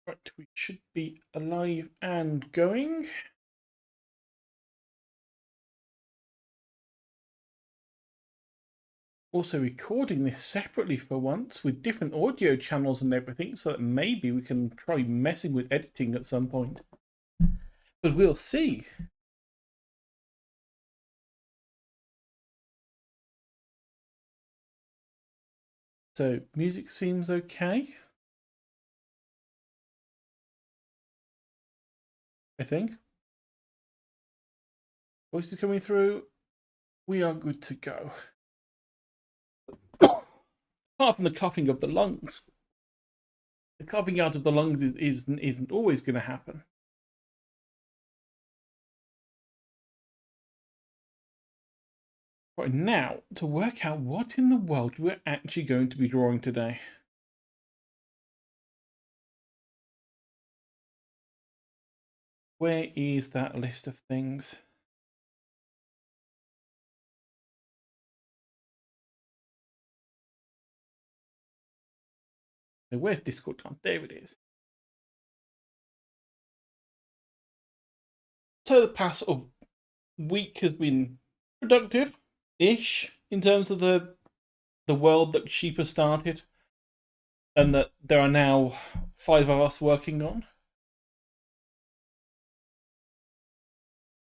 Right, we should be alive and going. Also recording this separately for once with different audio channels and everything, so that maybe we can try messing with editing at some point. But we'll see. So, music seems okay, I think. Voices coming through. We are good to go. Apart from the coughing of the lungs. The coughing out of the lungs isn't always going to happen. Right, now, to work out what in the world we're actually going to be drawing today. Where is that list of things? So where's Discord gone? There it is. So the past week has been productive-ish in terms of the world that Sheep has started, and that there are now 5 of us working on.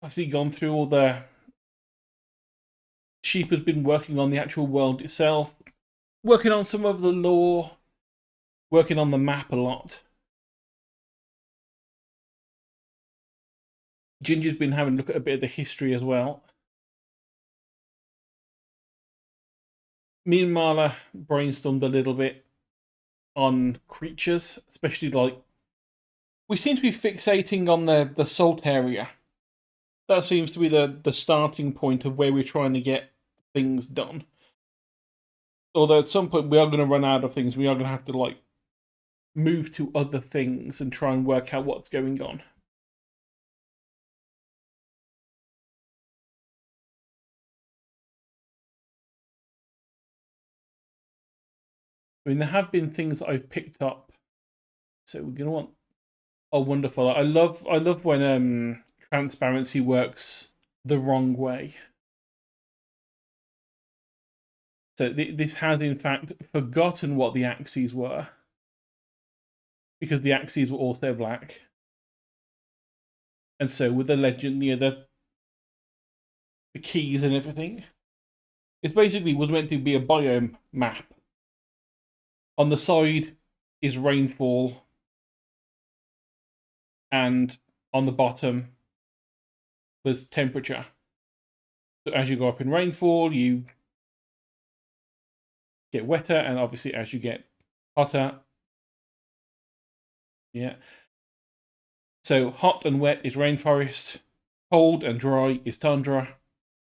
Obviously, gone through all the. Sheep has been working on the actual world itself, working on some of the lore, working on the map a lot. Ginger's been having a look at a bit of the history as well. Me and Marla brainstormed a little bit on creatures, especially like we seem to be fixating on the salt area. That seems to be the starting point of where we're trying to get things done. Although at some point we are going to run out of things, we are going to have to like move to other things and try and work out what's going on. I mean, there have been things that I've picked up, so we're going to want. Oh, wonderful! I love when transparency works the wrong way. So this has in fact forgotten what the axes were, because the axes were also black. And so with the legend, the keys and everything, it's basically was meant to be a biome map. On the side is rainfall, and on the bottom was temperature. So as you go up in rainfall, you get wetter, and obviously as you get hotter, yeah. So hot and wet is rainforest, cold and dry is tundra,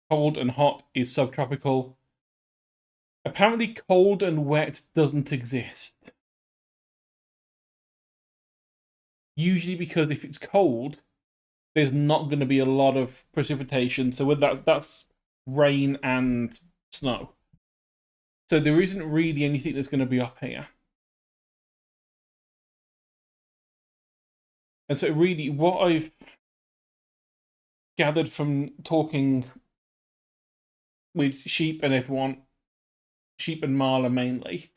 cold and hot is subtropical. Apparently, cold and wet doesn't exist. Usually, because if it's cold, there's not going to be a lot of precipitation. So with that's rain and snow. So there isn't really anything that's going to be up here. And so really, what I've gathered from talking with Sheep and everyone, Sheep and Marla mainly,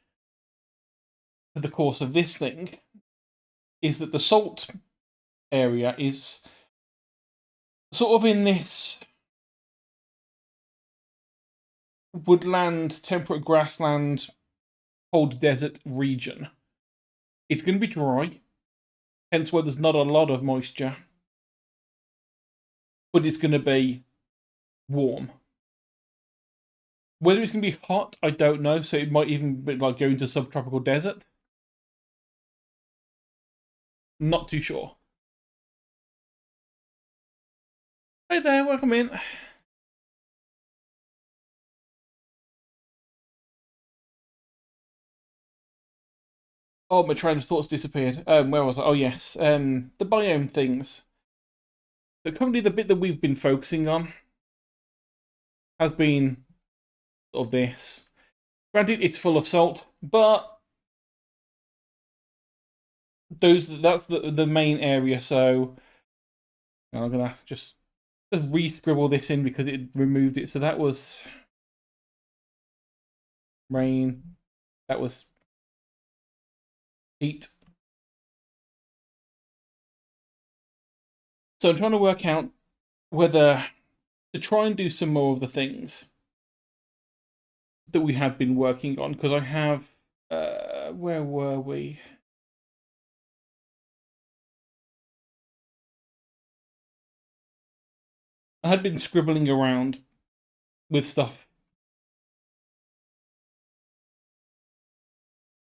for the course of this thing, is that the salt area is sort of in this woodland, temperate grassland, cold desert region. It's going to be dry, hence why there's not a lot of moisture, but it's going to be warm. Whether it's going to be hot, I don't know. So it might even be like going to subtropical desert. Not too sure. Hey there, welcome in. Oh, my train of thoughts disappeared. Where was I? Oh, yes. The biome things. So currently the bit that we've been focusing on has been sort of this. Granted, it's full of salt, but that's the main area. So I'm gonna just re-scribble this in because it removed it. So that was rain. That was heat. So I'm trying to work out whether to try and do some more of the things that we have been working on, because I have where were we? I had been scribbling around with stuff.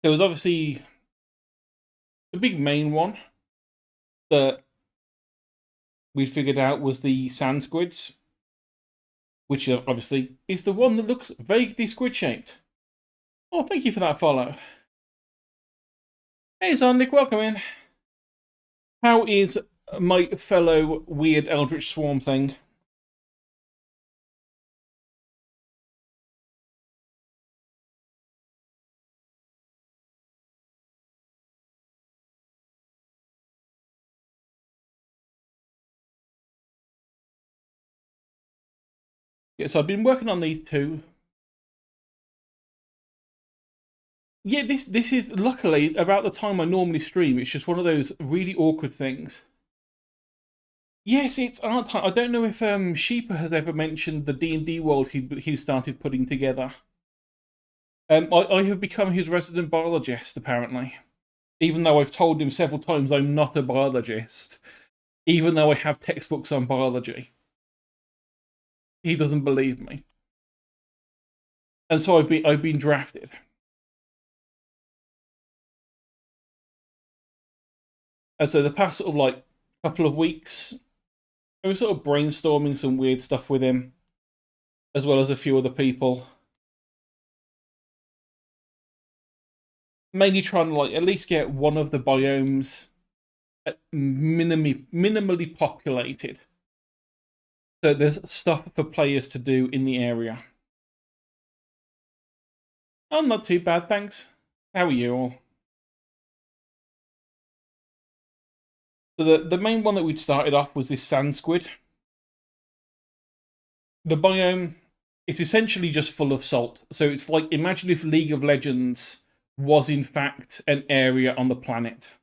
There was obviously the big main one that we figured out was the sand squids, which obviously is the one that looks vaguely squid shaped. Oh, thank you for that follow. Hey, Zondik, welcome in. How is my fellow weird Eldritch Swarm thing? Yeah, so I've been working on these two. Yeah, this is luckily about the time I normally stream. It's just one of those really awkward things. Yes, it's art time. I don't know if Sheepa has ever mentioned the D&D world he started putting together. I have become his resident biologist, apparently. Even though I've told him several times I'm not a biologist. Even though I have textbooks on biology. He doesn't believe me. And so I've been drafted. And so the past sort of like couple of weeks, I was sort of brainstorming some weird stuff with him, as well as a few other people. Mainly trying to like at least get one of the biomes minimally populated. So there's stuff for players to do in the area. I'm not too bad, thanks. How are you all? So the main one that we'd started off was this sand squid. The biome is essentially just full of salt. So it's like, imagine if League of Legends was in fact an area on the planet.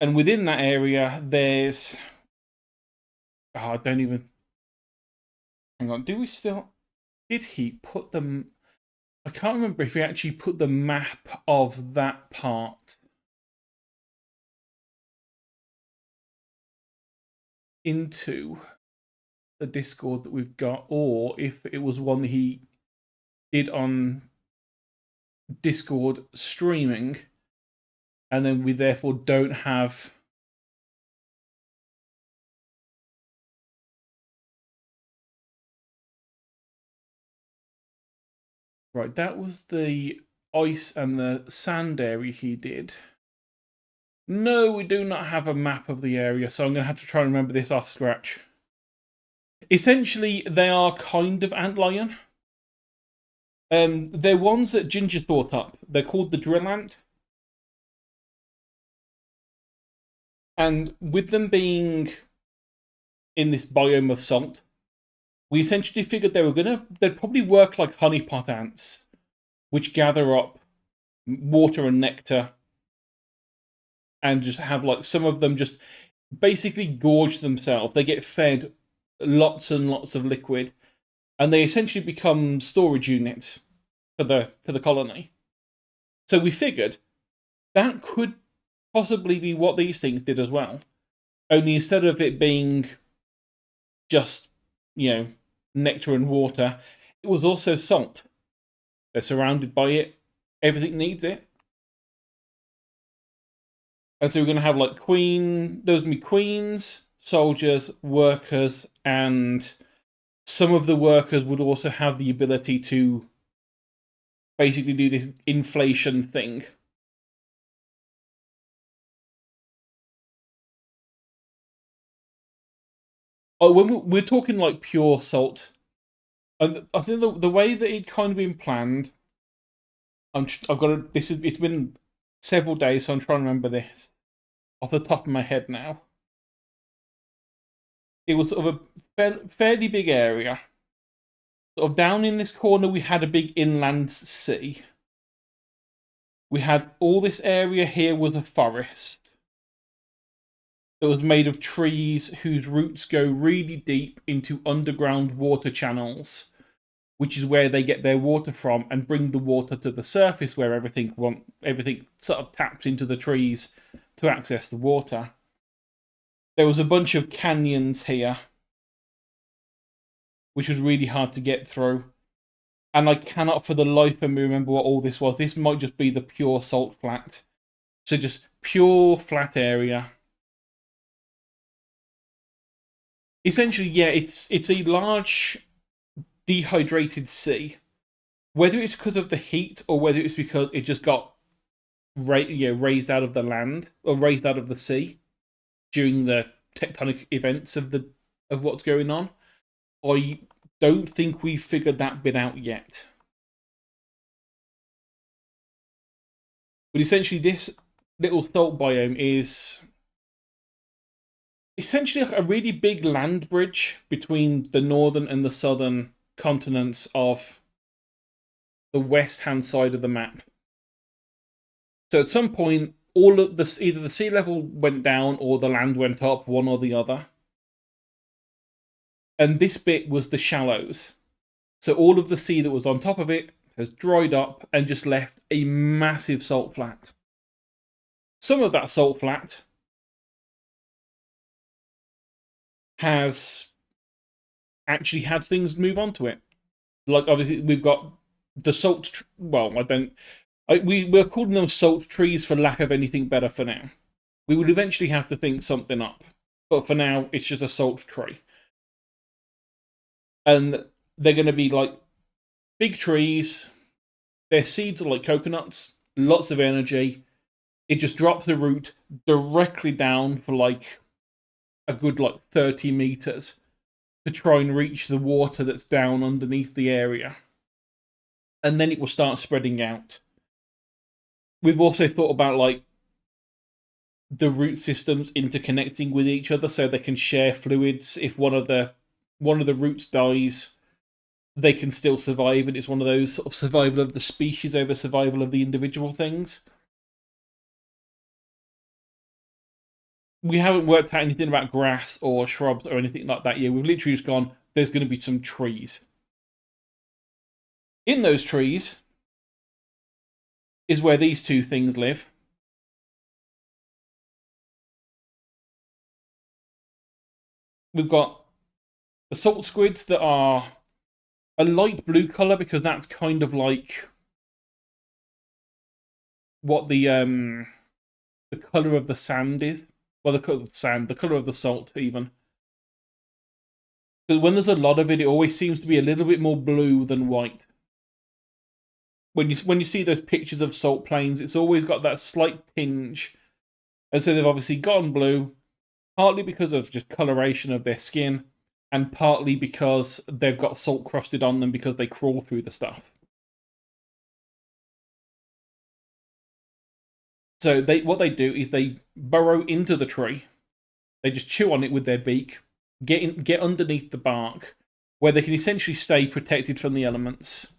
And within that area, there's... Oh, I don't even... Hang on, do we still... Did he put them... I can't remember if he actually put the map of that part into the Discord that we've got, or if it was one that he did on Discord streaming, and then we therefore don't have... Right, that was the ice and the sand area he did. No, we do not have a map of the area, so I'm going to have to try and remember this off scratch. Essentially, they are kind of antlion. They're ones that Ginger thought up. They're called the drill ant. And with them being in this biome of salt, we essentially figured they'd probably work like honeypot ants, which gather up water and nectar and just have like some of them just basically gorge themselves. They get fed lots and lots of liquid, and they essentially become storage units for the colony. So we figured that could possibly be what these things did as well. Only instead of it being just, nectar and water, it was also salt. They're surrounded by it. Everything needs it. And so we're going to have like there's going to be queens, soldiers, workers, and some of the workers would also have the ability to basically do this inflation thing. Oh, when we're talking like pure salt, and I think the way that it kind of been planned I've got to, this is it's been several days, so I'm trying to remember this off the top of my head now. It was sort of a fairly big area. Sort of down in this corner, we had a big inland sea. We had all this area here was a forest that was made of trees whose roots go really deep into underground water channels, which is where they get their water from and bring the water to the surface where everything sort of taps into the trees to access the water. There was a bunch of canyons here, which was really hard to get through. And I cannot for the life of me remember what all this was. This might just be the pure salt flat. So just pure flat area. Essentially, yeah, it's a large dehydrated sea. Whether it's because of the heat or whether it's because it just got raised out of the land or raised out of the sea during the tectonic events of what's going on, I don't think we've figured that bit out yet. But essentially, this little salt biome is essentially like a really big land bridge between the northern and the southern continents of the west-hand side of the map. So at some point, all of this, either the sea level went down or the land went up, one or the other. And this bit was the shallows. So all of the sea that was on top of it has dried up and just left a massive salt flat. Some of that salt flat has actually had things move onto it. Like, obviously, we've got the salt... Well, we're calling them salt trees for lack of anything better for now. We would eventually have to think something up. But for now, it's just a salt tree. And they're going to be like big trees. Their seeds are like coconuts. Lots of energy. It just drops the root directly down for like a good 30 meters to try and reach the water that's down underneath the area. And then it will start spreading out. We've also thought about the root systems interconnecting with each other so they can share fluids. If one of the roots dies, they can still survive, and it's one of those sort of survival of the species over survival of the individual things. We haven't worked out anything about grass or shrubs or anything like that yet. We've literally just gone, there's going to be some trees. In those trees is where these two things live. We've got the salt squids that are a light blue colour because that's kind of like what the colour of the sand is. Well, the colour of the sand, the colour of the salt, even. Because when there's a lot of it, it always seems to be a little bit more blue than white. When you see those pictures of salt plains, it's always got that slight tinge. And so they've obviously gone blue, partly because of just coloration of their skin, and partly because they've got salt crusted on them because they crawl through the stuff. So what they do is they burrow into the tree. They just chew on it with their beak, get underneath the bark, where they can essentially stay protected from the elements.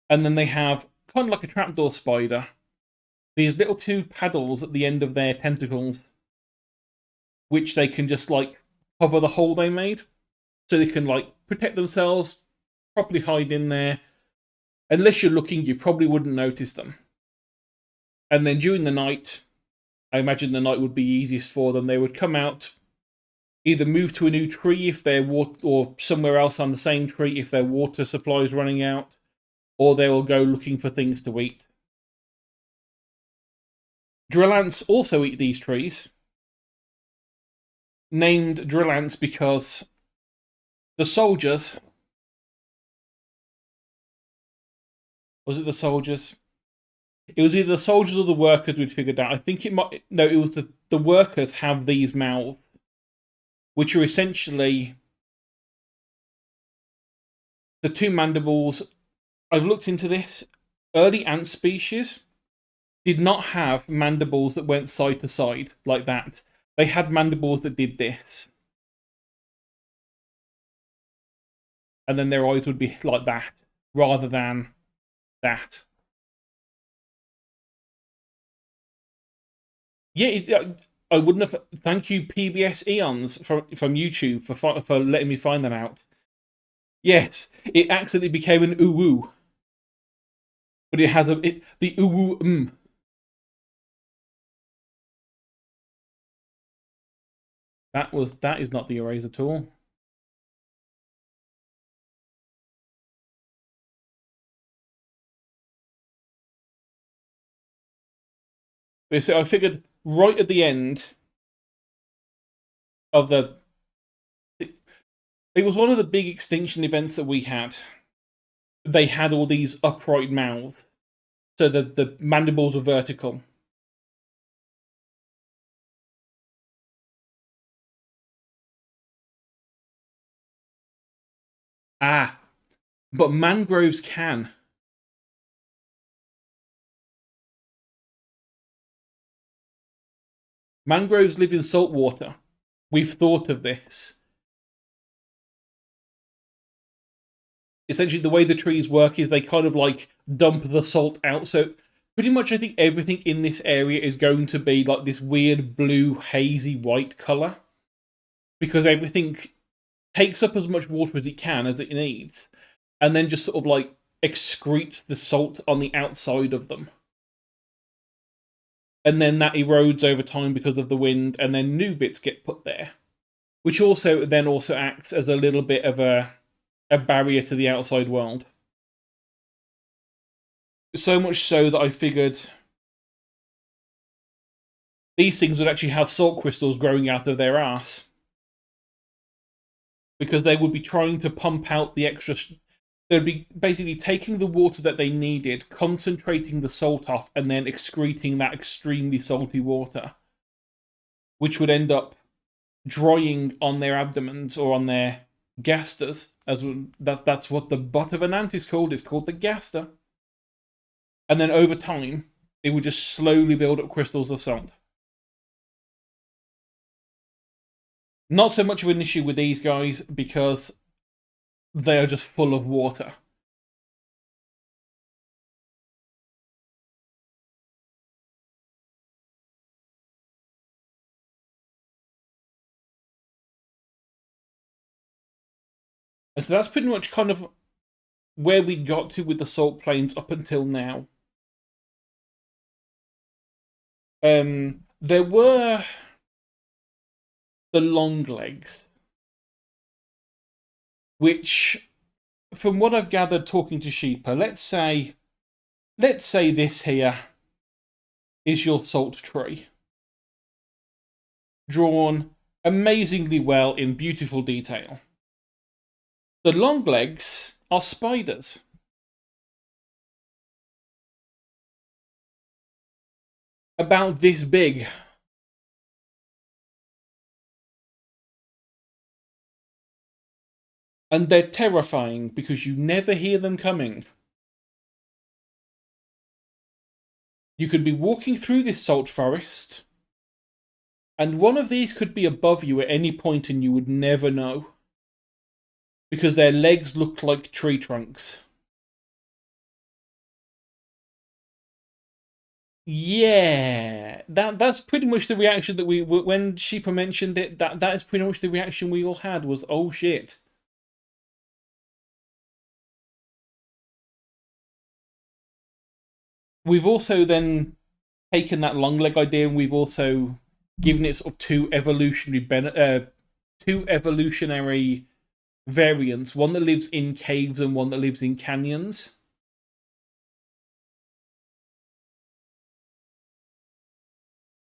And then they have, kind of like a trapdoor spider, these little two paddles at the end of their tentacles, which they can just cover the hole they made. So they can protect themselves, properly hide in there. Unless you're looking, you probably wouldn't notice them. And then during the night, I imagine the night would be easiest for them. They would come out, either move to a new tree if they're or somewhere else on the same tree if their water supply is running out, or they will go looking for things to eat. Drill ants also eat these trees, named drill ants because the soldiers... Was it the soldiers? It was either the soldiers or the workers we'd figured out. I think it might... No, it was the workers have these mouths, which are essentially the two mandibles. I've looked into this. Early ant species did not have mandibles that went side to side like that. They had mandibles that did this. And then their eyes would be like that, rather than that. Yeah, I wouldn't have. Thank you, PBS Eons from YouTube for letting me find that out. Yes, it accidentally became an uwu, but it has the uwu. That is not the eraser tool. So I figured right at the end of it was one of the big extinction events that we had. They had all these upright mouths, so the mandibles were vertical. Ah, but mangroves can. Mangroves live in salt water. We've thought of this. Essentially, the way the trees work is they kind of like dump the salt out. So pretty much, I think everything in this area is going to be like this weird blue, hazy white color because everything takes up as much water as it can as it needs, and then just sort of like excretes the salt on the outside of them. And then that erodes over time because of the wind, and then new bits get put there, which also acts as a little bit of a barrier to the outside world. So much so that I figured these things would actually have salt crystals growing out of their ass because they would be trying to pump out the extra. They'd be basically taking the water that they needed, concentrating the salt off, and then excreting that extremely salty water, which would end up drying on their abdomens or on their gasters. That's what the butt of an ant is called. It's called the gaster. And then over time, it would just slowly build up crystals of salt. Not so much of an issue with these guys because they are just full of water. And so that's pretty much kind of where we got to with the salt plains up until now. There were the long legs, which, from what I've gathered talking to Sheeper, let's say this here is your salt tree, drawn amazingly well in beautiful detail. The long legs are spiders. About this big. And they're terrifying because you never hear them coming. You could be walking through this salt forest, and one of these could be above you at any point and you would never know. Because their legs look like tree trunks. Yeah, that's pretty much the reaction that we when Sheeper mentioned it. That is pretty much the reaction we all had was, oh shit. We've also then taken that long leg idea and we've also given it sort of two evolutionary variants. One that lives in caves and one that lives in canyons.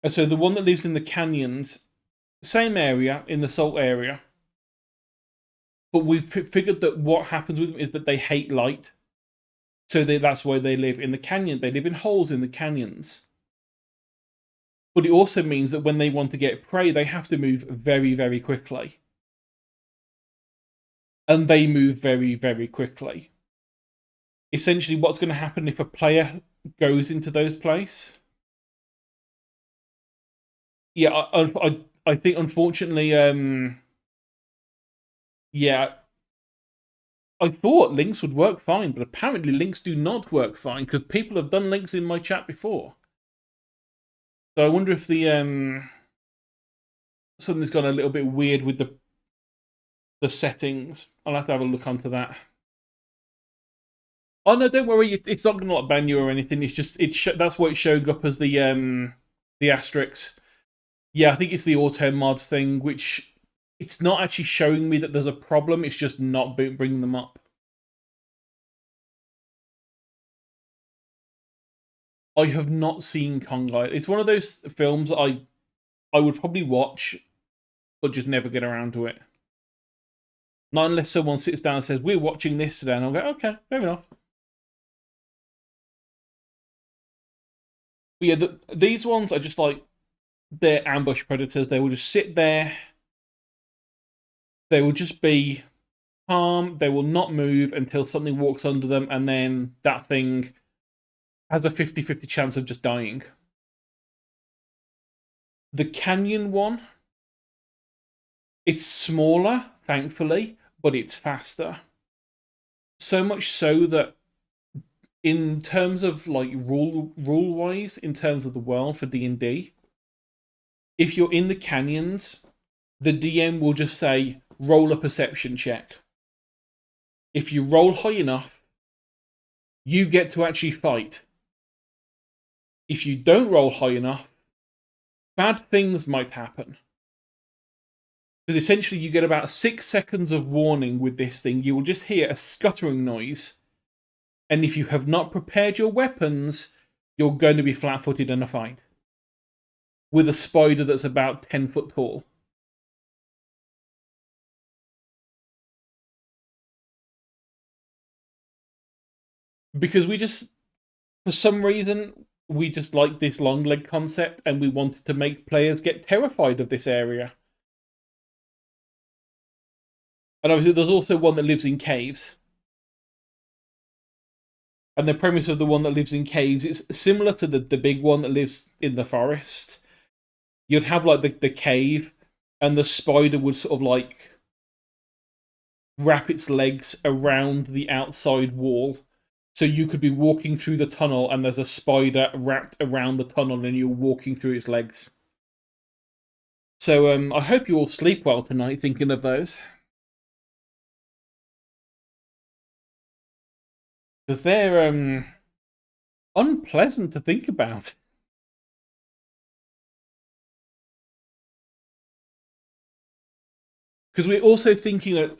So the one that lives in the canyons, same area in the salt area, but we've figured that what happens with them is that they hate light. So that's why they live in the canyon. They live in holes in the canyons. But it also means that when they want to get prey, they have to move very, very quickly. And they move very, very quickly. essentially what's going to happen if a player goes into those places. Yeah, I think unfortunately, yeah, I thought links would work fine, but apparently links do not work fine because people have done links in my chat before. So I wonder if the something's gone a little bit weird with the settings. I'll have to have a look onto that. Oh no, don't worry. It's not going to like ban you or anything. It's just that's what it's showing up as the asterisk. Yeah, I think it's the auto mod thing, which it's not actually showing me that there's a problem. It's just not bringing them up. I have not seen Conga. It's one of those films I would probably watch, but just never get around to it. Not unless someone sits down and says, "We're watching this today," and I'll go, "Okay, fair enough." But yeah, these ones are just like they're ambush predators. They will just sit there. They will just be calm. They will not move until something walks under them, and then that thing has a 50-50 chance of just dying. The canyon one, it's smaller, thankfully, but it's faster. So much so that in terms of like rule wise, in terms of the world for D&D, if you're in the canyons, the DM will just say, roll a perception check. If you roll high enough, you get to actually fight. If you don't roll high enough, bad things might happen. Because essentially you get about 6 seconds of warning with this thing. You will just hear a scuttering noise. And if you have not prepared your weapons, you're going to be flat-footed in a fight. With a spider that's about 10 foot tall. Because we just, for some reason, we just like this long leg concept and we wanted to make players get terrified of this area. And obviously there's also one that lives in caves. And the premise of the one that lives in caves is similar to the big one that lives in the forest. You'd have like the cave, and the spider would sort of like wrap its legs around the outside wall. So you could be walking through the tunnel and there's a spider wrapped around the tunnel and you're walking through its legs. So I hope you all sleep well tonight thinking of those. Because they're unpleasant to think about. Because we're also thinking that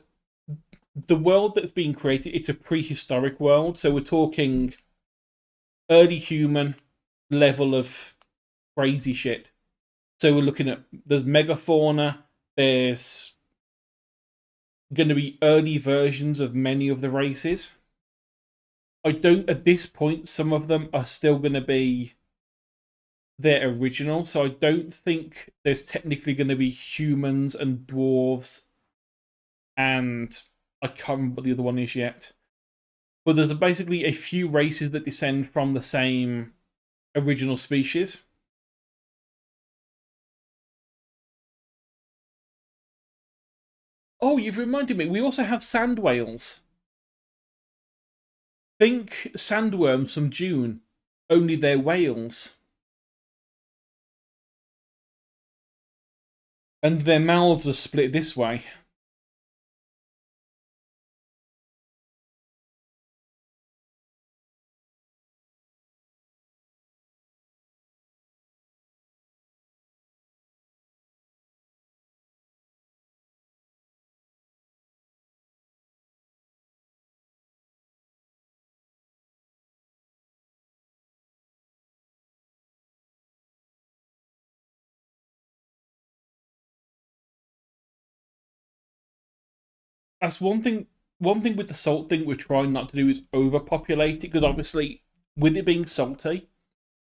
the world that's being created, it's a prehistoric world. So we're talking early human level of crazy shit. So we're looking at, there's megafauna, there's going to be early versions of many of the races. I don't, at this point, some of them are still going to be their original. So I don't think there's technically going to be humans and dwarves and I can't remember what the other one is yet. But there's basically a few races that descend from the same original species. Oh, you've reminded me. We also have sand whales. Think sandworms from Dune, only they're whales. And their mouths are split this way. That's one thing. One thing with the salt thing we're trying not to do is overpopulate it, because obviously, with it being salty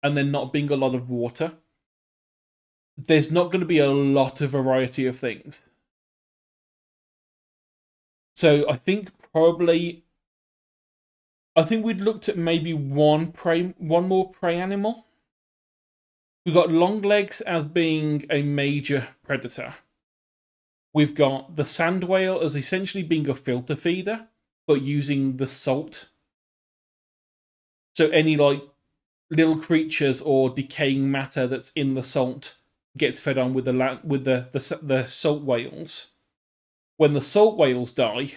and there not being a lot of water, there's not going to be a lot of variety of things. So I think probably I think we'd looked at maybe one more prey animal. We've got long legs as being a major predator. We've got the sand whale as essentially being a filter feeder, but using the salt. So any like little creatures or decaying matter that's in the salt gets fed on with the salt whales. When the salt whales die,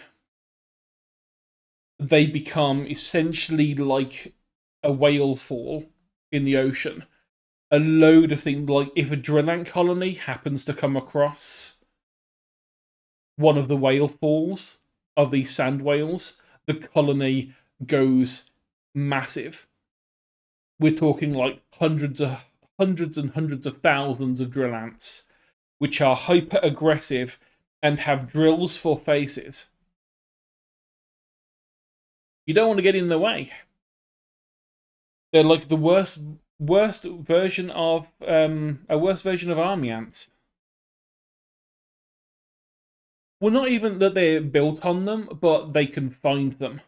they become essentially like a whale fall in the ocean. A load of things, like if a drill ant colony happens to come across one of the whale falls of these sand whales, the colony goes massive. We're talking like hundreds and hundreds of thousands of drill ants, which are hyper aggressive and have drills for faces. You don't want to get in the way. They're like the worst version of army ants. Well, not even that they're built on them, but they can find them.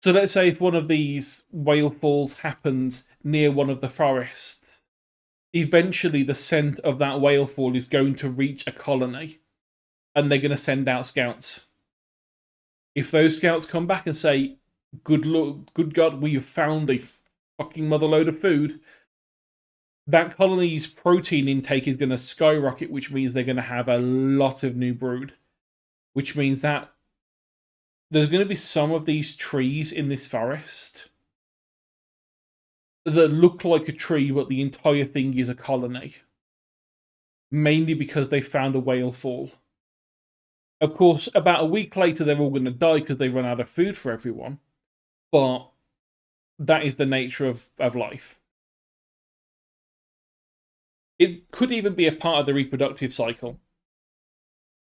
So let's say if one of these whale falls happens near one of the forests, eventually the scent of that whale fall is going to reach a colony, and they're going to send out scouts. If those scouts come back and say, good God, we have found a fucking motherload of food, that colony's protein intake is going to skyrocket, which means they're going to have a lot of new brood. Which means that there's going to be some of these trees in this forest that look like a tree, but the entire thing is a colony. Mainly because they found a whale fall. Of course, about a week later, they're all going to die because they run out of food for everyone. But that is the nature of life. It could even be a part of the reproductive cycle.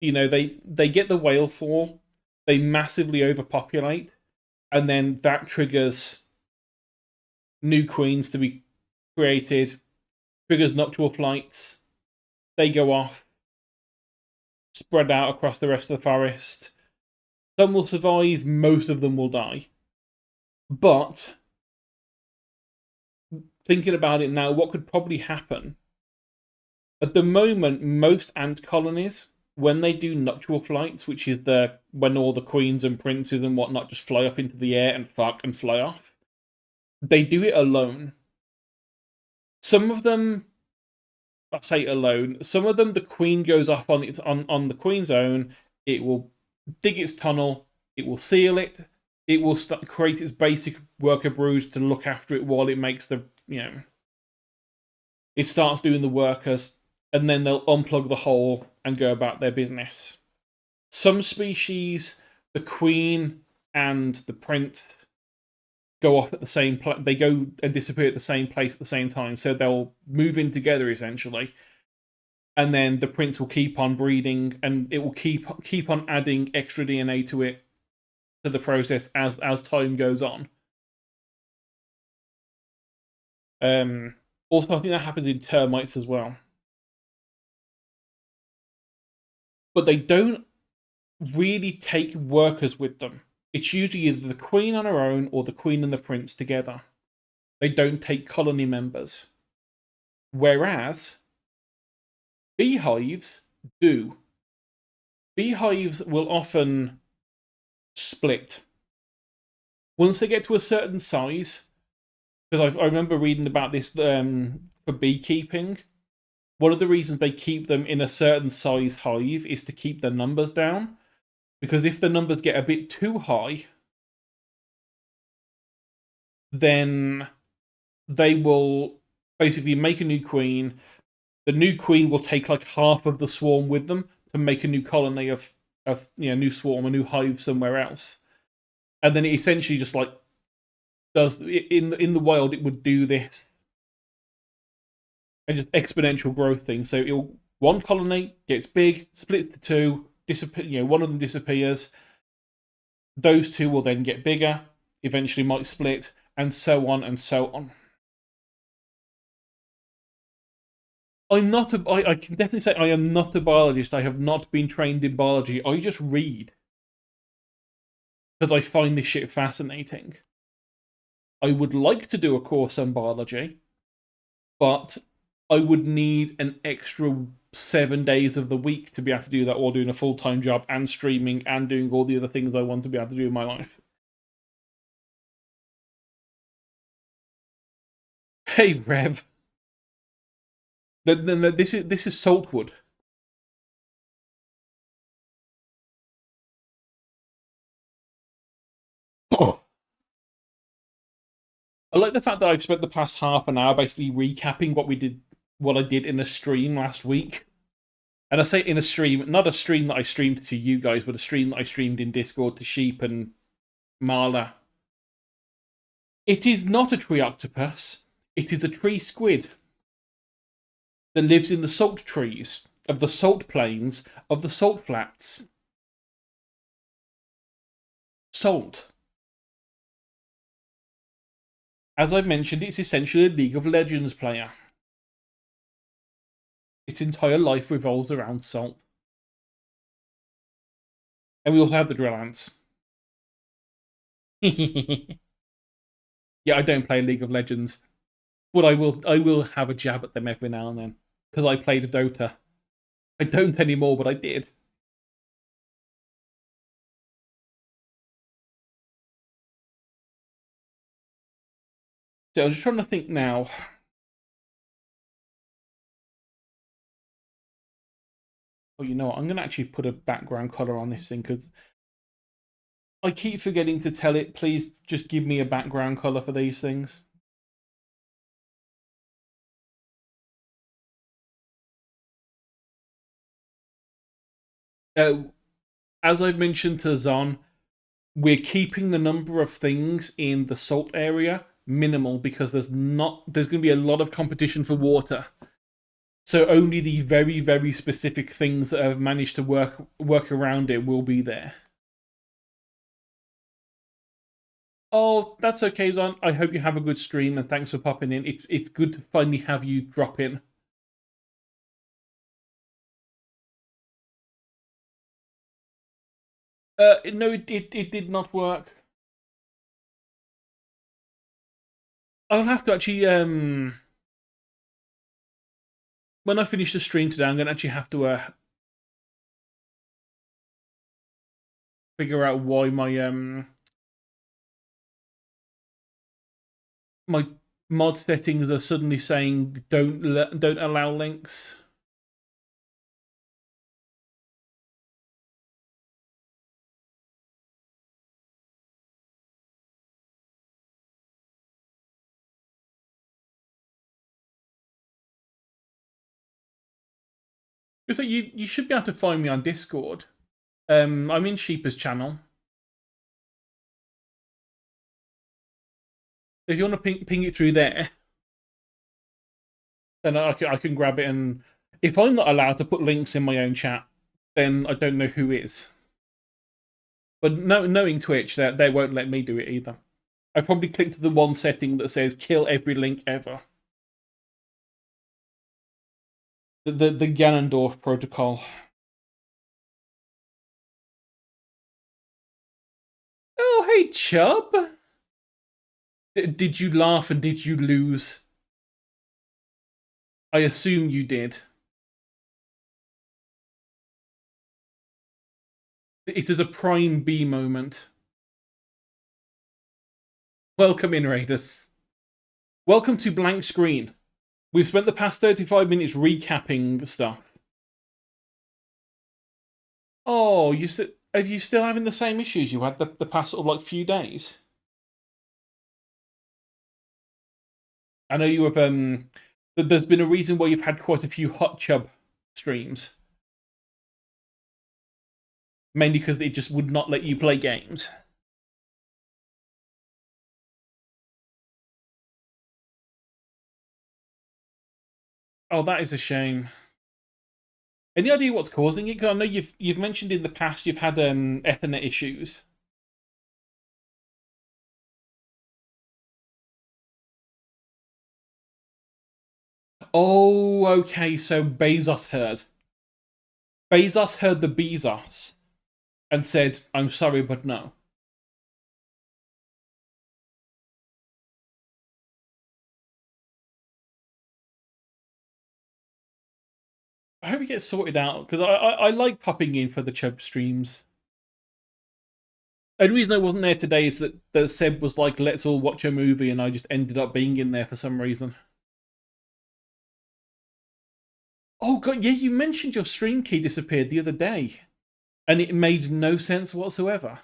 You know, they get the whale fall, they massively overpopulate, and then that triggers new queens to be created, triggers nuptial flights. They go off, spread out across the rest of the forest. Some will survive, most of them will die. But thinking about it now, what could probably happen? At the moment, most ant colonies, when they do nuptial flights, which is when all the queens and princes and whatnot just fly up into the air and fuck and fly off, they do it alone. Some of them, I say alone, some of them the queen goes off on the queen's own, it will dig its tunnel, it will seal it, it will create its basic worker brood to look after it while it makes it starts doing the workers, and then they'll unplug the hole and go about their business. Some species, the queen and the prince go off at the same place. They go and disappear at the same place at the same time, so they'll move in together essentially. And then the prince will keep on breeding, and it will keep on adding extra DNA to the process as time goes on. Also, I think that happens in termites as well. But they don't really take workers with them. It's usually either the queen on her own or the queen and the prince together. They don't take colony members. Whereas beehives do. Beehives will often split. Once they get to a certain size, because I remember reading about this for beekeeping, one of the reasons they keep them in a certain size hive is to keep their numbers down. Because if the numbers get a bit too high, then they will basically make a new queen. The new queen will take like half of the swarm with them to make a new colony of new swarm, a new hive somewhere else. And then it essentially just like does in the wild it would do this and just exponential growth thing. So one colony gets big, splits to two, disappear. One of them disappears. Those two will then get bigger, eventually might split, and so on and so on. I can definitely say I am not a biologist. I have not been trained in biology. I just read. because I find this shit fascinating. I would like to do a course on biology, but I would need an extra 7 days of the week to be able to do that while doing a full-time job and streaming and doing all the other things I want to be able to do in my life. Hey, Rev. No, this is Saltwood. Oh. I like the fact that I've spent the past half an hour basically recapping what I did in a stream last week. And I say in a stream, not a stream that I streamed to you guys, but a stream that I streamed in Discord to Sheep and Marla. It is not a tree octopus. It is a tree squid that lives in the salt trees of the salt plains of the salt flats. Salt. As I've mentioned, it's essentially a League of Legends player. Its entire life revolves around salt. And we also have the drill ants. Yeah, I don't play League of Legends, but I will have a jab at them every now and then because I played Dota. I don't anymore, but I did. So I'm just trying to think now. Oh, you know what? I'm going to actually put a background color on this thing because I keep forgetting to tell it, please just give me a background color for these things. As I've mentioned to Zon, we're keeping the number of things in the salt area minimal because there's going to be a lot of competition for water. So only the very, very specific things that have managed to work around it will be there. Oh, that's okay, Zon. I hope you have a good stream and thanks for popping in. It's good to finally have you drop in. No, it did not work. I'll have to actually when I finish the stream today, I'm gonna actually have to figure out why my mod settings are suddenly saying don't allow links. So you should be able to find me on Discord. I'm in Sheepa's channel. If you want to ping it through there, then I can grab it. And if I'm not allowed to put links in my own chat, then I don't know who is. But knowing Twitch, they won't let me do it either. I probably clicked the one setting that says kill every link ever. The Ganondorf protocol. Oh, hey, Chubb. Did you laugh and did you lose? I assume you did. It is a prime B moment. Welcome in, Raiders. Welcome to Blank Screen. We've spent the past 35 minutes recapping stuff. Oh, are you still having the same issues you had the past sort of like few days? I know you have there's been a reason why you've had quite a few Hot Chub streams. Mainly because it just would not let you play games. Oh, that is a shame. Any idea what's causing it? Because I know you've mentioned in the past you've had Ethernet issues. Oh, okay. So Bezos heard. Bezos heard the Bezos and said, "I'm sorry, but no." hope it gets sorted out, because I like popping in for the Chubb streams. The only reason I wasn't there today is that Seb was like, let's all watch a movie, and I just ended up being in there for some reason. Oh god, yeah, you mentioned your stream key disappeared the other day, and it made no sense whatsoever.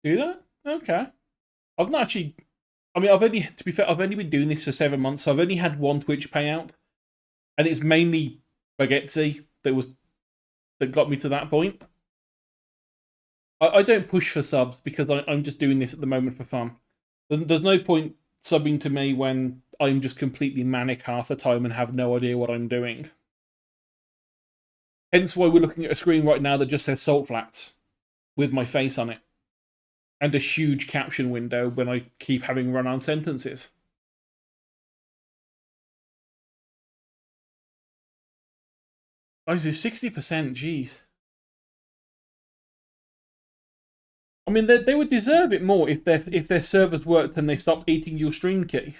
Do that? Okay. I've not actually. I mean, to be fair, I've only been doing this for 7 months, so I've only had one Twitch payout, and it's mainly Baguetzi that got me to that point. I don't push for subs because I'm just doing this at the moment for fun. There's no point subbing to me when I'm just completely manic half the time and have no idea what I'm doing. Hence why we're looking at a screen right now that just says Salt Flats with my face on it. And a huge caption window when I keep having run-on sentences. Oh, this is 60%, jeez. I mean, they would deserve it more if their servers worked and they stopped eating your stream key.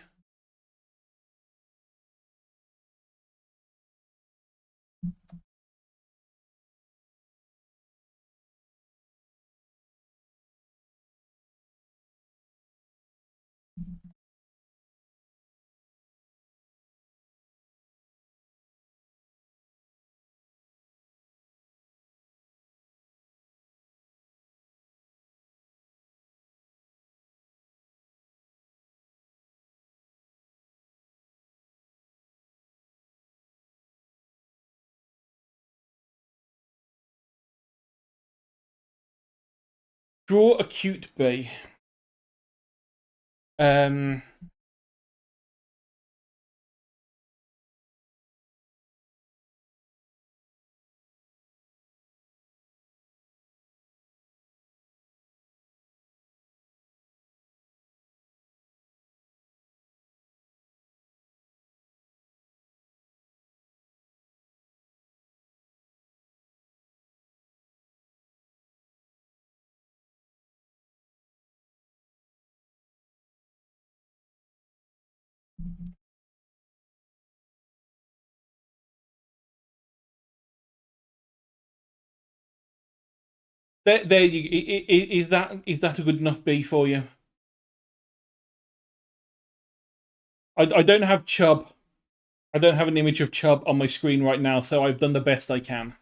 Draw a cute bee. I there you is that a good enough bee for you? I don't have Chubb. I don't have an image of Chubb on my screen right now, so I've done the best I can.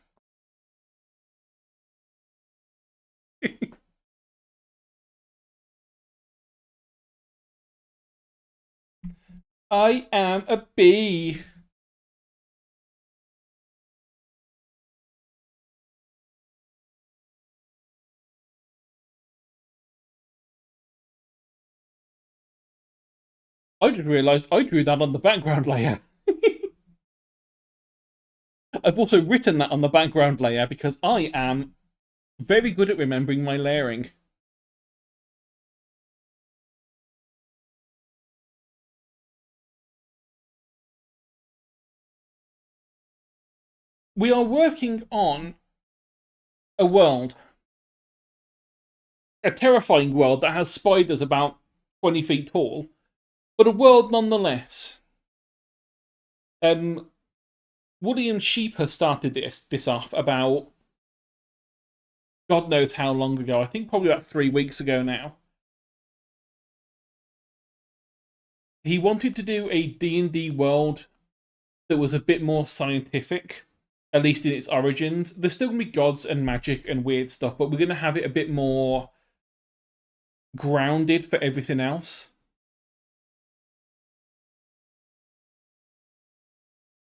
I am a bee. I just realised I drew that on the background layer. I've also written that on the background layer because I am very good at remembering my layering. We are working on a world, a terrifying world that has spiders about 20 feet tall, but a world nonetheless. William Sheeper started this off about God knows how long ago. I think probably about 3 weeks ago now. He wanted to do a D&D world that was a bit more scientific, at least in its origins. There's still going to be gods and magic and weird stuff, but we're going to have it a bit more grounded for everything else.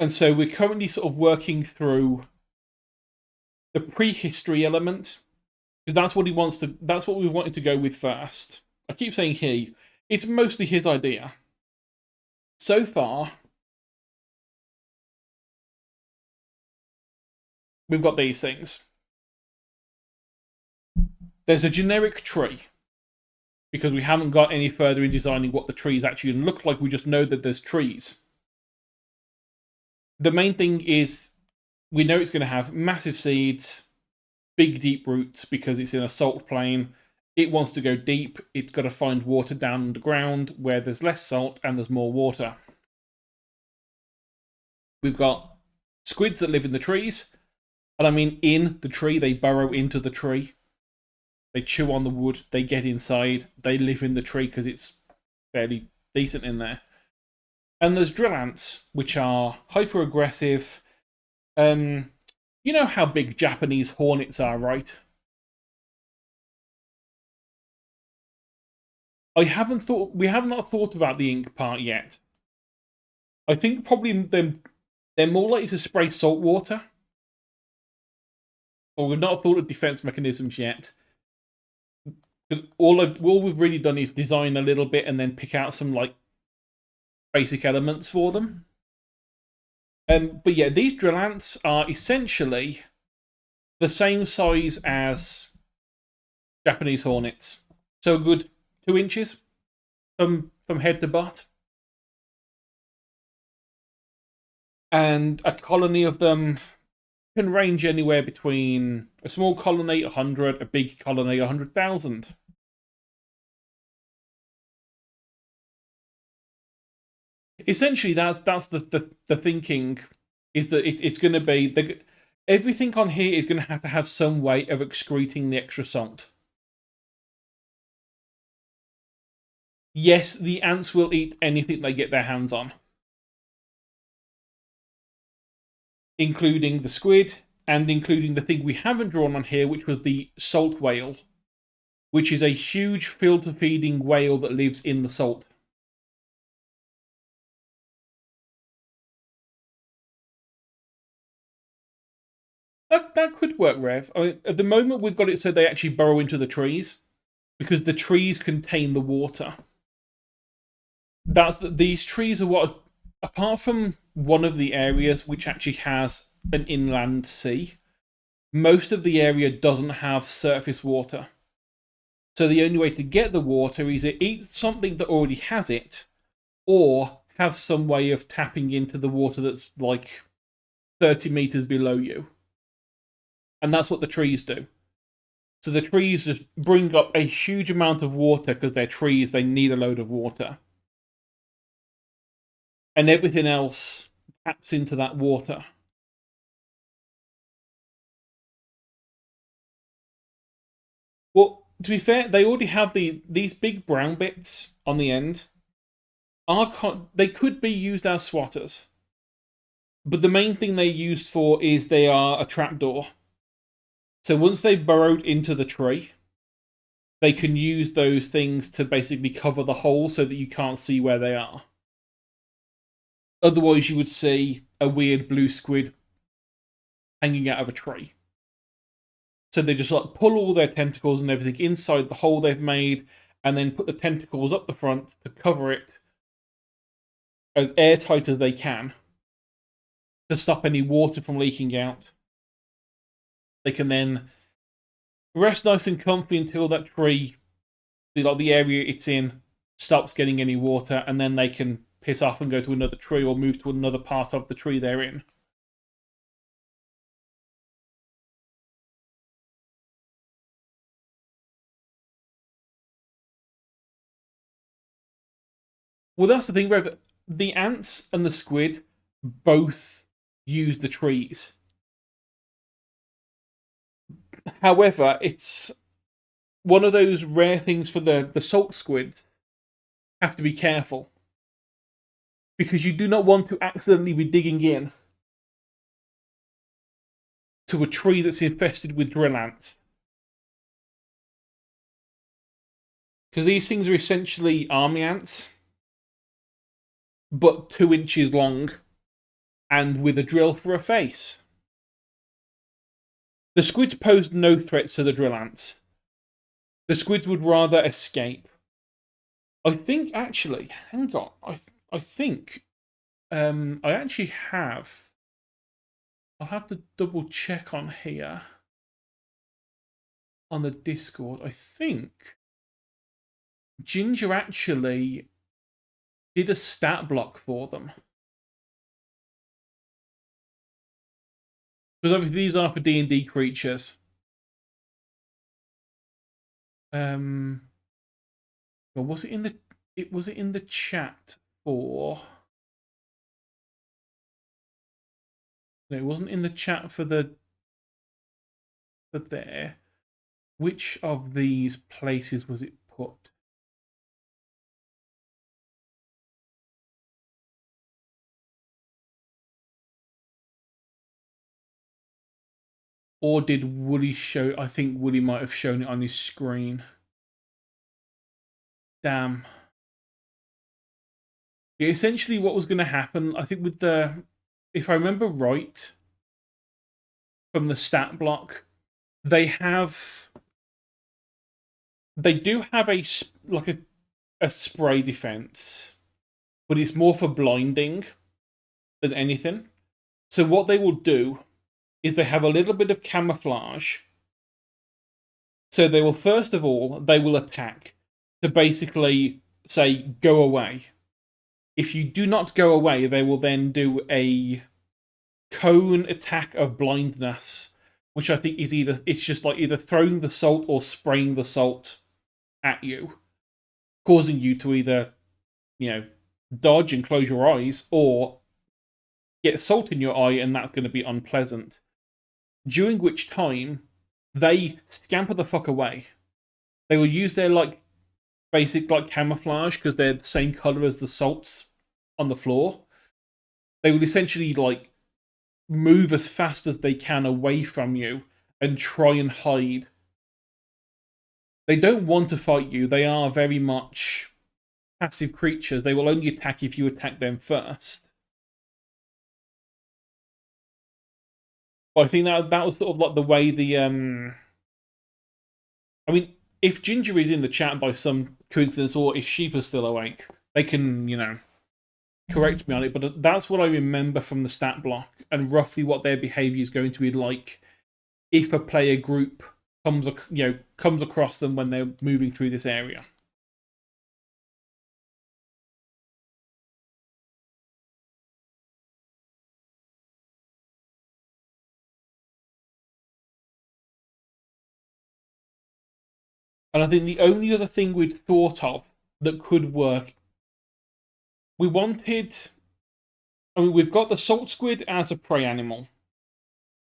And so we're currently sort of working through the prehistory element, because that's what he wants to. That's what we wanted to go with first. I keep saying he. It's mostly his idea. So far, we've got these things. There's a generic tree, because we haven't got any further in designing what the trees actually look like. We just know that there's trees. The main thing is we know it's going to have massive seeds, big deep roots because it's in a salt plain. It wants to go deep. It's got to find water down underground where there's less salt and there's more water. We've got squids that live in the trees. And I mean in the tree, they burrow into the tree. They chew on the wood, they get inside, they live in the tree because it's fairly decent in there. And there's drill ants, which are hyper aggressive. You know how big Japanese hornets are, right? We have not thought about the ink part yet. I think probably they're more likely to spray salt water. Or we've not thought of defense mechanisms yet. All we've really done is design a little bit and then pick out some like basic elements for them. But yeah, these drill ants are essentially the same size as Japanese hornets, so a good 2 inches from head to butt, and a colony of them can range anywhere between a small colony 100, a big colony 100,000. Essentially, that's the thinking, is that it's going to be everything on here is going to have some way of excreting the extra salt. Yes, the ants will eat anything they get their hands on, including the squid and including the thing we haven't drawn on here, which was the salt whale, which is a huge filter-feeding whale that lives in the salt. That could work, Rev. I mean, at the moment, we've got it so they actually burrow into the trees, because the trees contain the water. These trees are what, apart from one of the areas which actually has an inland sea, most of the area doesn't have surface water. So the only way to get the water is to eat something that already has it, or have some way of tapping into the water that's like 30 meters below you. And that's what the trees do. So the trees just bring up a huge amount of water because they're trees, they need a load of water. And everything else taps into that water. Well, to be fair, they already have these big brown bits on the end. They could be used as swatters. But the main thing they're used for is they are a trapdoor. So once they've burrowed into the tree, they can use those things to basically cover the hole so that you can't see where they are. Otherwise, you would see a weird blue squid hanging out of a tree. So they just like pull all their tentacles and everything inside the hole they've made, and then put the tentacles up the front to cover it as airtight as they can to stop any water from leaking out. They can then rest nice and comfy until that tree, the area it's in, stops getting any water, and then they can piss off and go to another tree or move to another part of the tree they're in. Well, that's the thing, Rev. The ants and the squid both use the trees. However, it's one of those rare things for the salt squids. Have to be careful, because you do not want to accidentally be digging in to a tree that's infested with drill ants. Because these things are essentially army ants, but 2 inches long and with a drill for a face. The squids posed no threats to the drill ants. The squids would rather escape. I think actually, hang on. I think I actually have. I'll have to double check on here on the Discord. I think Ginger actually did a stat block for them. Because obviously these are for D&D creatures. Well, was it in the? Was it in the chat for? No, it wasn't in the chat for the. For there. Which of these places was it put? Or did Woody show? I think Woody might have shown it on his screen. Damn. Yeah, essentially, what was going to happen, I think, with the. If I remember right, from the stat block, they have. They do have a spray defense, but it's more for blinding than anything. So what they will do is they have a little bit of camouflage. So they will first of all they will attack to basically say go away. If you do not go away, they will then do a cone attack of blindness, which I think is it's just like either throwing the salt or spraying the salt at you, causing you to either, dodge and close your eyes or get salt in your eye, and that's going to be unpleasant. During which time they scamper the fuck away. They will use their basic camouflage because they're the same color as the salts on the floor. They will essentially move as fast as they can away from you and try and hide. They don't want to fight you. They are very much passive creatures. They will only attack if you attack them first. But I think that was sort of like the way the I mean, if Ginger is in the chat by some coincidence, or if Sheep is still awake, they can, correct me on it. But that's what I remember from the stat block, and roughly what their behavior is going to be like if a player group comes across them when they're moving through this area. And I think the only other thing we'd thought of that could work, we've got the salt squid as a prey animal,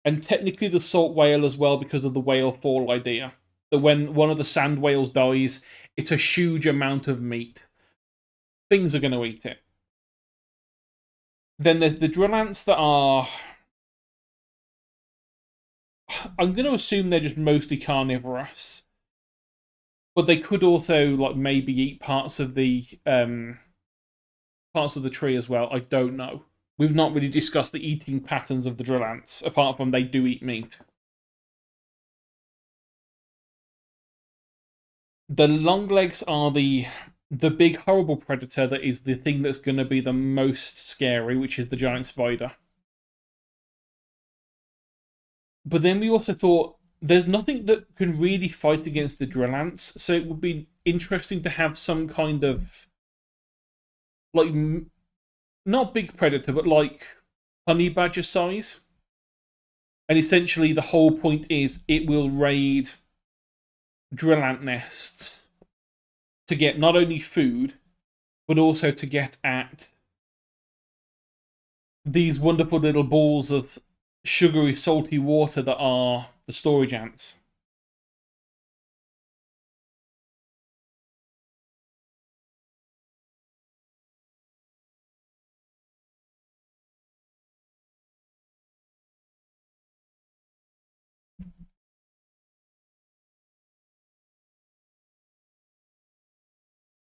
and technically the salt whale as well because of the whale fall idea. That when one of the sand whales dies, it's a huge amount of meat. Things are going to eat it. Then there's the drill ants that are. I'm going to assume they're just mostly carnivorous. But they could also maybe eat parts of the tree as well. I don't know. We've not really discussed the eating patterns of the drill ants, apart from they do eat meat. The longlegs are the big horrible predator that is the thing that's going to be the most scary, which is the giant spider. But then we also thought there's nothing that can really fight against the drill ants, so it would be interesting to have some kind of not big predator, but honey badger size. And essentially the whole point is it will raid drill ant nests to get not only food, but also to get at these wonderful little balls of sugary, salty water that are the storage ants.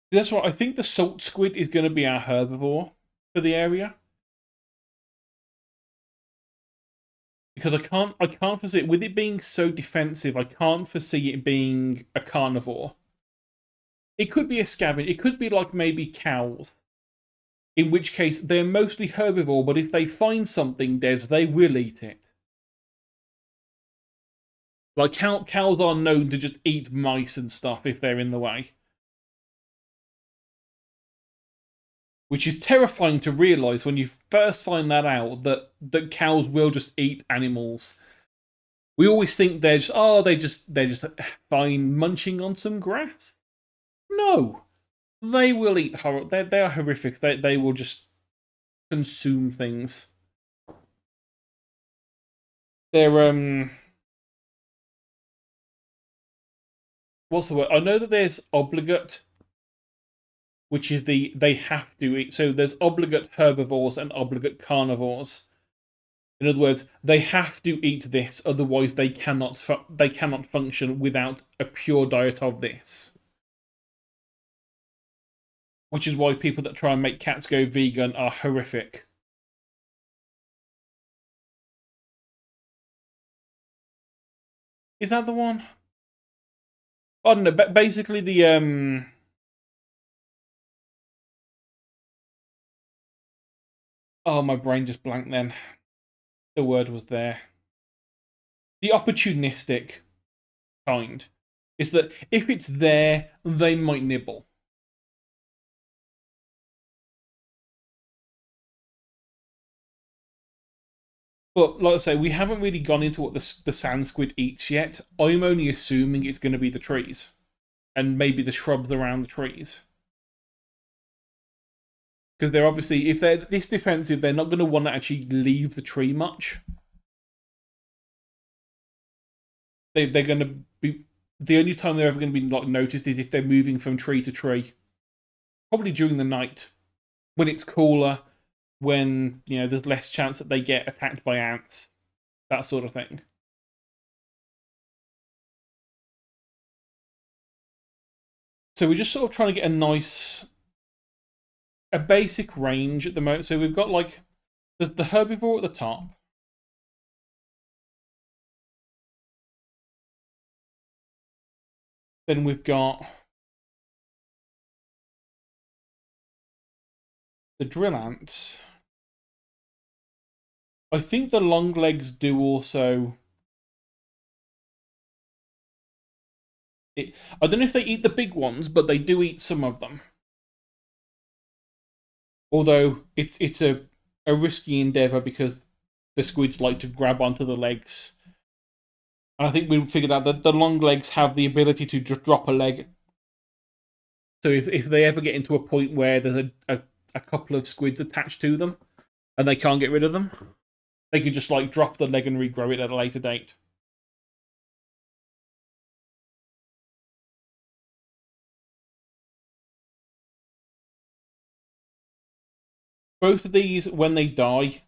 That's right. I think the salt squid is going to be our herbivore for the area. because I can't foresee it with it being so defensive. I can't foresee it being a carnivore. It could be a scavenger. It could be like maybe cows, in which case they're mostly herbivore. But if they find something dead, they will eat it. Like cows are known to just eat mice and stuff if they're in the way, which is terrifying to realize when you first find that out that cows will just eat animals. We always think they're just they're just fine munching on some grass. No, they will eat horror. They are horrific. They will just consume things. They're what's the word? I know that there's obligate, which is they have to eat. So there's obligate herbivores and obligate carnivores. In other words, they have to eat this, otherwise they cannot function without a pure diet of this. Which is why people that try and make cats go vegan are horrific. Is that the one? I don't know. But basically, oh, my brain just blanked. Then the word was there. The opportunistic kind is that if it's there, they might nibble. But like I say, we haven't really gone into what the sand squid eats yet. I'm only assuming it's going to be the trees and maybe the shrubs around the trees. Because they're obviously, if they're this defensive, they're not going to want to actually leave the tree much. They're going to be, the only time they're ever going to be like noticed is if they're moving from tree to tree. Probably during the night when it's cooler, when there's less chance that they get attacked by ants, that sort of thing. So we're just sort of trying to get a basic range at the moment. So we've got like there's the herbivore at the top. Then we've got the drill ants. I think the long legs do also. I don't know if they eat the big ones, but they do eat some of them. Although it's a risky endeavor because the squids like to grab onto the legs. And I think we figured out that the long legs have the ability to just drop a leg. So if they ever get into a point where there's a couple of squids attached to them and they can't get rid of them, they can just like drop the leg and regrow it at a later date. Both of these, when they die, to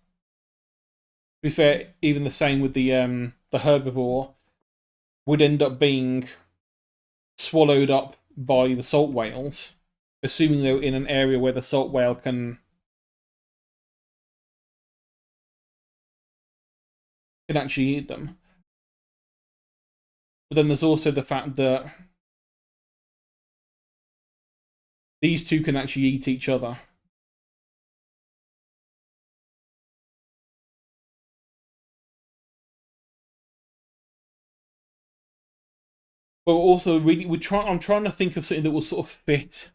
be fair, even the same with the herbivore, would end up being swallowed up by the salt whales, assuming they're in an area where the salt whale can actually eat them. But then there's also the fact that these two can actually eat each other. But also, really, I'm trying to think of something that will sort of fit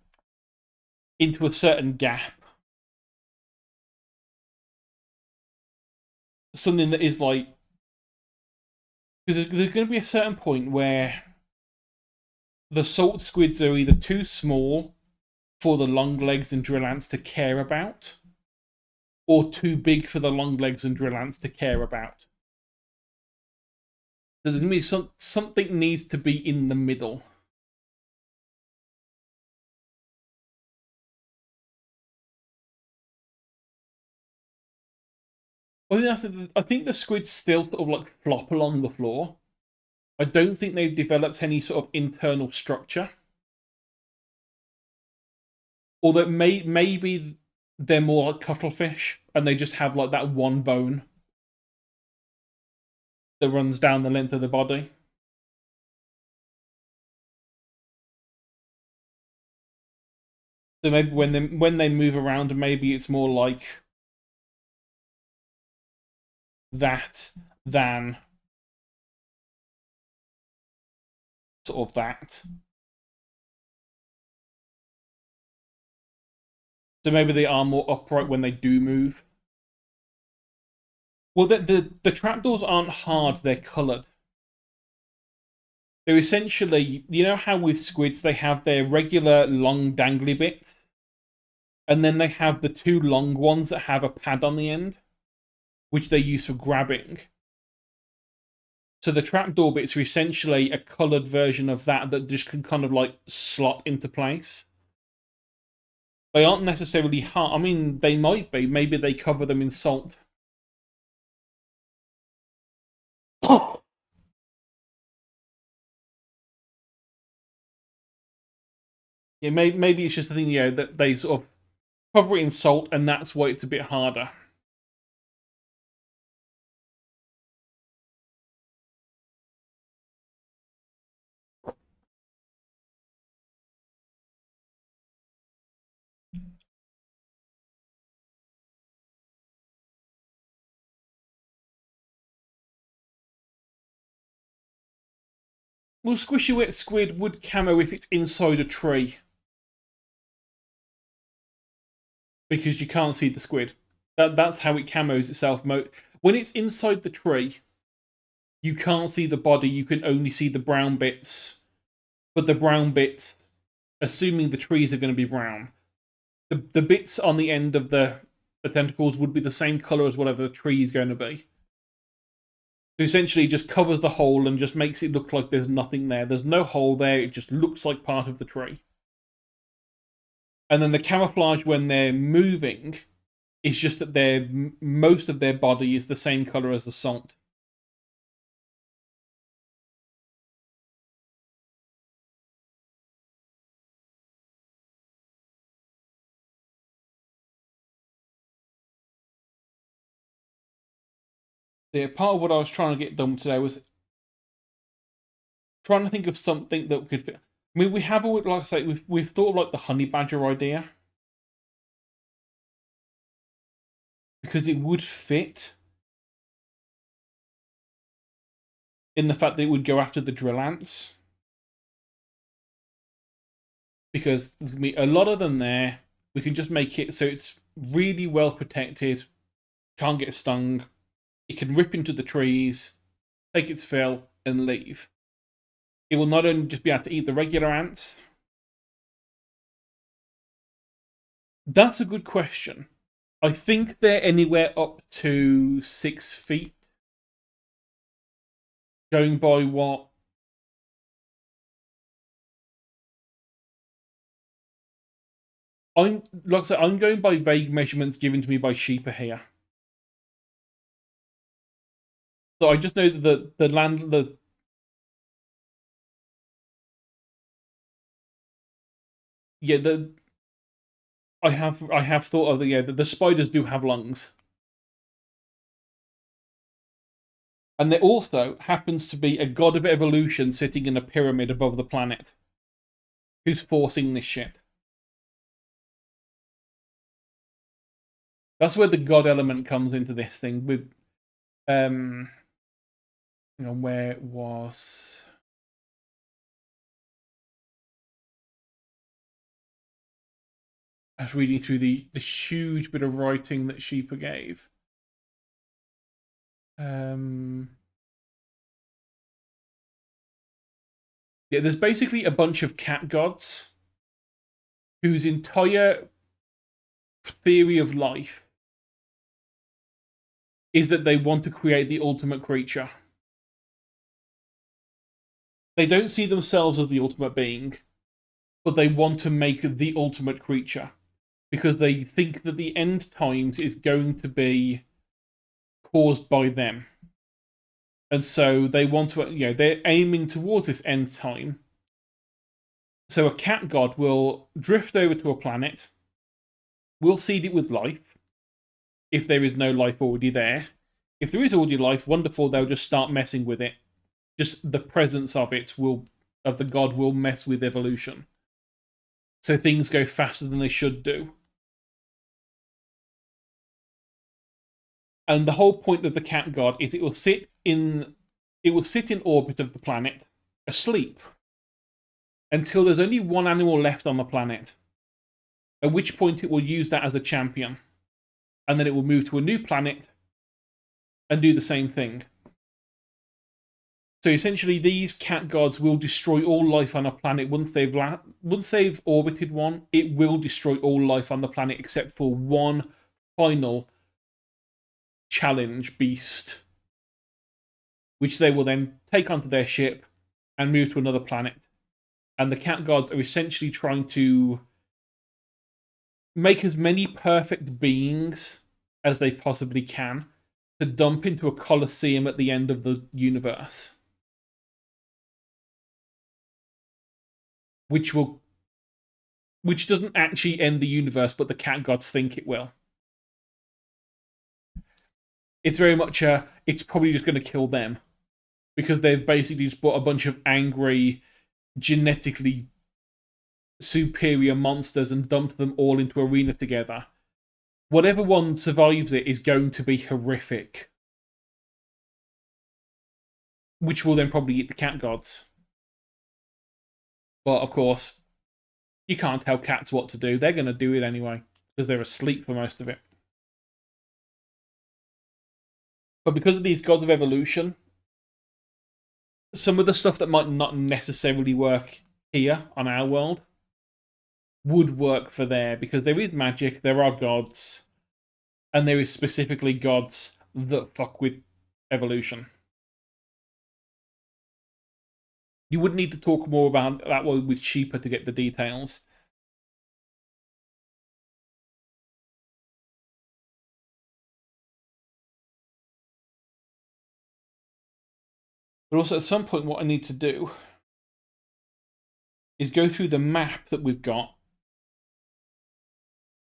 into a certain gap. Something that is like, because there's going to be a certain point where the salt squids are either too small for the long legs and drill ants to care about, or too big for the long legs and drill ants to care about. So there's going to be something needs to be in the middle. I think the squids still sort of like flop along the floor. I don't think they've developed any sort of internal structure. Or that maybe they're more like cuttlefish and they just have like that one bone. that runs down the length of the body. So maybe when they move around, maybe it's more like that than sort of that. So maybe they are more upright when they do move. Well, the trapdoors aren't hard, they're coloured. They're essentially, you know how with squids they have their regular long dangly bits? And then they have the two long ones that have a pad on the end, which they use for grabbing. So the trapdoor bits are essentially a coloured version of that just can kind of like slot into place. They aren't necessarily hard. I mean, they might be. Maybe they cover them in salt. Yeah, maybe it's just the thing, that they sort of cover it in salt, and that's why it's a bit harder. Well, Squishy Wet Squid would camo if it's inside a tree. Because you can't see the squid. That's how it camos itself. When it's inside the tree, you can't see the body, you can only see the brown bits. But the brown bits, assuming the trees are going to be brown, the bits on the end of the tentacles would be the same colour as whatever the tree is going to be. So essentially it just covers the hole and just makes it look like there's nothing there. There's no hole there, it just looks like part of the tree. And then the camouflage when they're moving is just that most of their body is the same colour as the salt. Yeah, part of what I was trying to get done today was trying to think of something that could fit. I mean, we have, like I say, we've thought of like the honey badger idea. Because it would fit in the fact that it would go after the drill ants. Because there's going to be a lot of them there. We can just make it so it's really well protected. Can't get stung. It can rip into the trees, take its fill, and leave. It will not only just be able to eat the regular ants. That's a good question. I think they're anywhere up to 6 feet. Going by what? Like I said, I'm going by vague measurements given to me by Sheepa here. So I just know that I have thought of the spiders do have lungs. And there also happens to be a god of evolution sitting in a pyramid above the planet who's forcing this shit. That's where the god element comes into this thing with where it was. I was reading through the huge bit of writing that Sheepa gave. Yeah, there's basically a bunch of cat gods whose entire theory of life is that they want to create the ultimate creature. They don't see themselves as the ultimate being, but they want to make the ultimate creature because they think that the end times is going to be caused by them. And so they want to, they're aiming towards this end time. So a cat god will drift over to a planet, will seed it with life, if there is no life already there. if there is already life, wonderful, they'll just start messing with it. Just the presence of the god will mess with evolution. So things go faster than they should do. And the whole point of the cat god is it will sit in orbit of the planet, asleep, until there's only one animal left on the planet. At which point it will use that as a champion. And then it will move to a new planet and do the same thing. So essentially, these cat gods will destroy all life on a planet once they've orbited one. It will destroy all life on the planet except for one final challenge beast, which they will then take onto their ship and move to another planet. And the cat gods are essentially trying to make as many perfect beings as they possibly can to dump into a coliseum at the end of the universe. Which doesn't actually end the universe, but the cat gods think it will. It's very much it's probably just going to kill them. Because they've basically just brought a bunch of angry, genetically superior monsters and dumped them all into arena together. Whatever one survives it is going to be horrific. Which will then probably eat the cat gods. But, of course, you can't tell cats what to do. They're going to do it anyway, because they're asleep for most of it. But because of these gods of evolution, some of the stuff that might not necessarily work here on our world would work for there, because there is magic, there are gods, and there is specifically gods that fuck with evolution. You would need to talk more about that one with Sheepa to get the details. But also, at some point, what I need to do is go through the map that we've got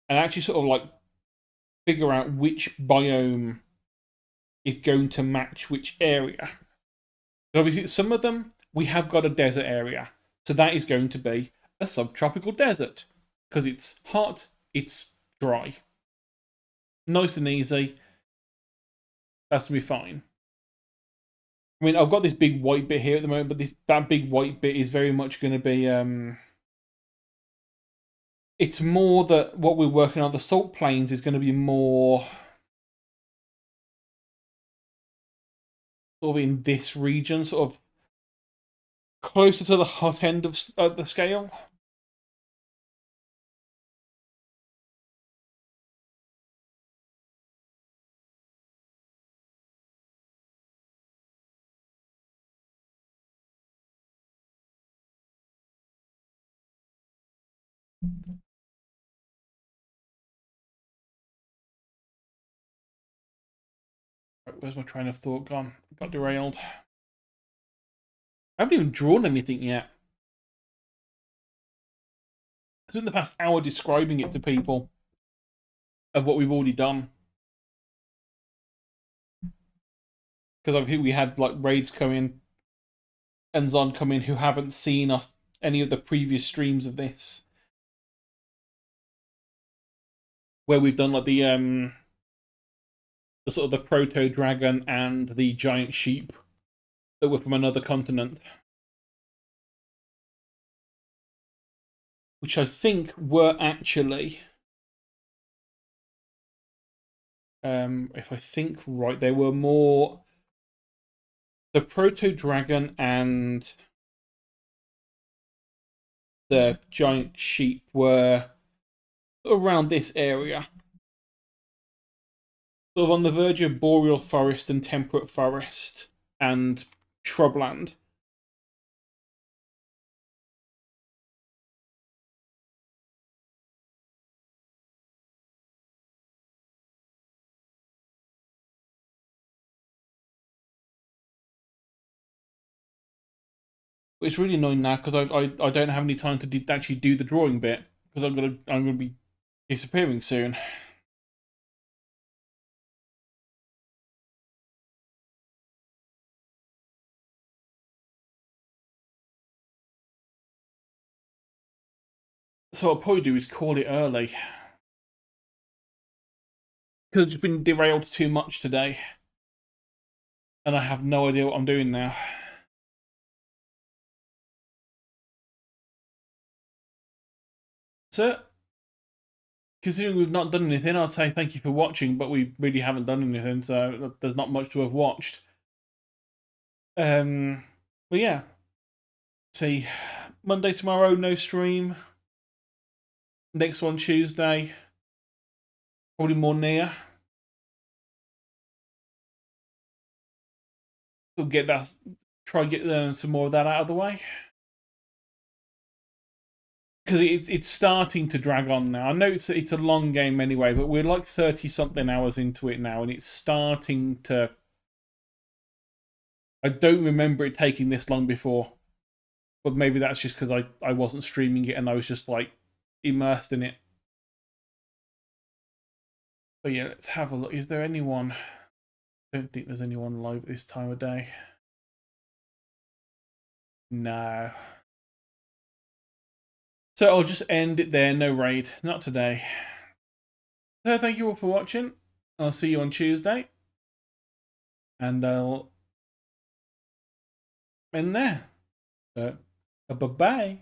and actually sort of like figure out which biome is going to match which area. So obviously, some of them, we have got a desert area. So that is going to be a subtropical desert. Because it's hot, it's dry. Nice and easy. That's going to be fine. I mean, I've got this big white bit here at the moment, but that big white bit is very much going to be... it's more that what we're working on, the salt plains, is going to be more... sort of in this region, sort of closer to the hot end of the scale. Where's my train of thought gone? Got derailed. I haven't even drawn anything yet. I spent the past hour describing it to people of what we've already done. Because we had like raids come in and Zon come in who haven't seen any of the previous streams of this. Where we've done like the sort of the proto dragon and the giant sheep that were from another continent. Which I think were actually, if I think right, they were more the proto dragon and the giant sheep were around this area. Sort of on the verge of boreal forest and temperate forest and shrubland. It's really annoying now because I don't have any time to actually do the drawing bit because I'm gonna be disappearing soon. So what I'll probably do is call it early. Because I've just been derailed too much today. And I have no idea what I'm doing now. So, considering we've not done anything, I'd say thank you for watching, but we really haven't done anything, so there's not much to have watched. But yeah. See, Monday tomorrow, no stream. Next one Tuesday. Probably more near. We'll get that. Try and get some more of that out of the way. Because it's starting to drag on now. I know it's a long game anyway, but we're like 30-something hours into it now, and it's starting to... I don't remember it taking this long before. But maybe that's just because I wasn't streaming it and I was just like immersed in it. But yeah, let's have a look. Is there anyone? I don't think there's anyone live at this time of day. No. So I'll just end it there. No raid. Not today. So thank you all for watching. I'll see you on Tuesday. And I'll end there. Bye-bye.